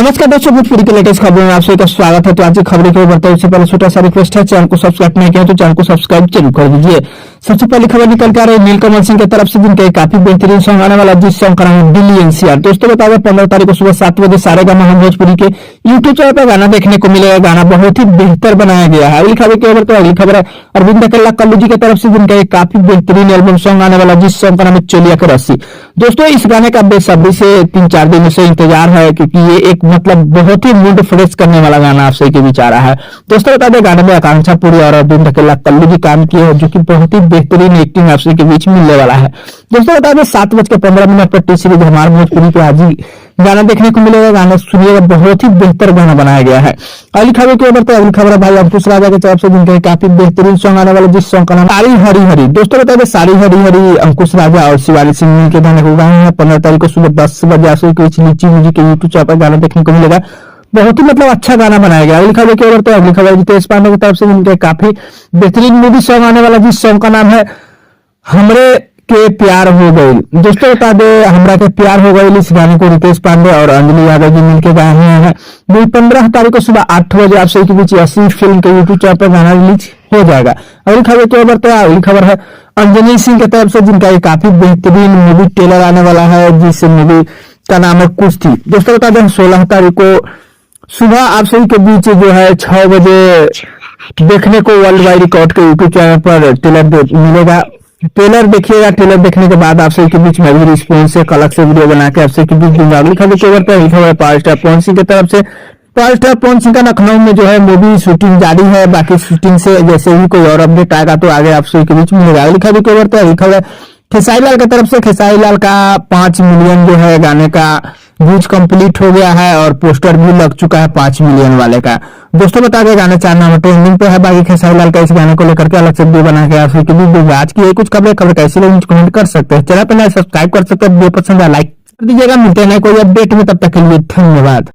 नमस्कार दोस्तों, भोजपुरी के लेटेस्ट खबरों में आप सभी का स्वागत है। तो आज की खबरें को बढ़ते हैं उससे पहले छोटा सा रिक्वेस्ट है, चैनल को सब्सक्राइब नहीं किया तो चैनल को सब्सक्राइब जरूर कर दीजिए। सबसे पहली खबर निकल कर आ रही है नीलकमल सिंह की तरफ से, जिनका काफी बेहतरीन सॉन्ग आने वाला, जिस सॉन्ग का नाम है दिल्ली एनसीआर। दोस्तों बता दें 15 तारीख को सुबह 7 बजे सारेगामा हम भोजपुरी के यूट्यूब चैनल पर गाना देखने को मिलेगा। गाना बहुत ही बेहतर बनाया गया है। अगली खबर की ओर तो अगली खबर है अरविंद अकेला कल्लू जी की तरफ से, जिनका एक काफी बेहतरीन एल्बम सॉन्ग आने वाला, जिस सॉन्ग का नाम है चोलिया के रस्सी। दोस्तों इस गाने का बेसब्री से 3-4 दिनों से इंतजार है, क्योंकि ये एक मतलब बहुत ही मूड फ्रेश करने वाला गाना आप सभी के बीच आ रहा है। दोस्तों बता दें गाने में आकांक्षा पुरी और अरविंद अकेला कल्लू जी काम किए हैं, जो कि बहुत ही बेहतरीन एक्टिंग आप सभी के बीच मिलने वाला है। दोस्तों बता दें 7:15 पर टी सीरीज हमारे भोजपुरी पे आज ही गाना देखने को मिलेगा। गाना सुनिएगा, बहुत ही बेहतर गाना बनाया गया है। अगली खबर की ओर तो अगली खबर है भाई अंकुश राजा की तरफ से, जिनके काफी बेहतरीन सॉन्ग आने वाला, जिस सॉन्ग का नाम सारी हरी हरी। दोस्तों बता दें सारी हरी हरी अंकुश राजा और शिवानी सिंह के गाने को गाए हैं। 15 तारीख को सुबह 10 बजे आप सभी को लीची म्यूजिक के यूट्यूब चैनल पर गाना देखने को मिलेगा। बहुत ही मतलब अच्छा गाना बनाया गया। अगली खबर की ओर तो अगली खबर रितेश पांडे की तरफ से, जिनके काफी बेहतरीन मूवी सॉन्ग आने वाला, जिस सॉन्ग का नाम है हमरे के प्यार हो गई। दोस्तों बता दे हमरा के प्यार हो गई, इस गाने को रितेश पांडे और अंजलि यादव जी मिलकर गाए हैं। 15 तारीख को सुबह 8 बजे आप सभी के बीच ऐसी फिल्म के यूट्यूब चैनल पर गाना रिलीज हो जाएगा। अगली खबर की ओर तो अगली खबर है अंजनी सिंह की तरफ से, जिनका एक काफी बेहतरीन मूवी ट्रेलर आने वाला है, जिस मूवी का नाम है कुश्ती। दोस्तों बता दें 16 तारीख को सुबह आप सभी के बीच जो है 6 बजे देखने को वर्ल्ड वाइड रिकॉर्ड के यूट्यूब चैनल पर ट्रेलर मिलेगा। ट्रेलर देखिएगा। ट्रेलर देखने के बाद आप सभी के बीच में भी रिस्पॉन्स से अलग से वीडियो बना के आप सभी के बीच दूंगा। अगली खबर की ओर पर खबर पावर स्टार पवन सिंह की तरफ से। पावर स्टार पवन सिंह का लखनऊ में जो है मूवी शूटिंग जारी है। बाकी शूटिंग से जैसे ही कोई और अपडेट आएगा तो आगे आप सभी के बीच मिलेगा। अगली खबर की ओर पर अगली खबर खेसारी लाल की तरफ से। खेसारी लाल का 5 मिलियन जो है गाने का व्यूज कंप्लीट हो गया है और पोस्टर भी लग चुका है 5 मिलियन वाले का। दोस्तों बता दें गाना 4 नंबर ट्रेंडिंग पे है। बाकी खेसारी लाल का इस गाने को लेकर के अलग से वीडियो बना के आप सभी के बीच दूंगा। आज की कुछ खबर कैसी लगी कमेंट कर सकते हैं। चैनल पर नए सब्सक्राइब कर सकते हैं। वीडियो पसंद है लाइक कर दीजिएगा। मिलते हैं कोई अपडेट में, तब तक के लिए धन्यवाद।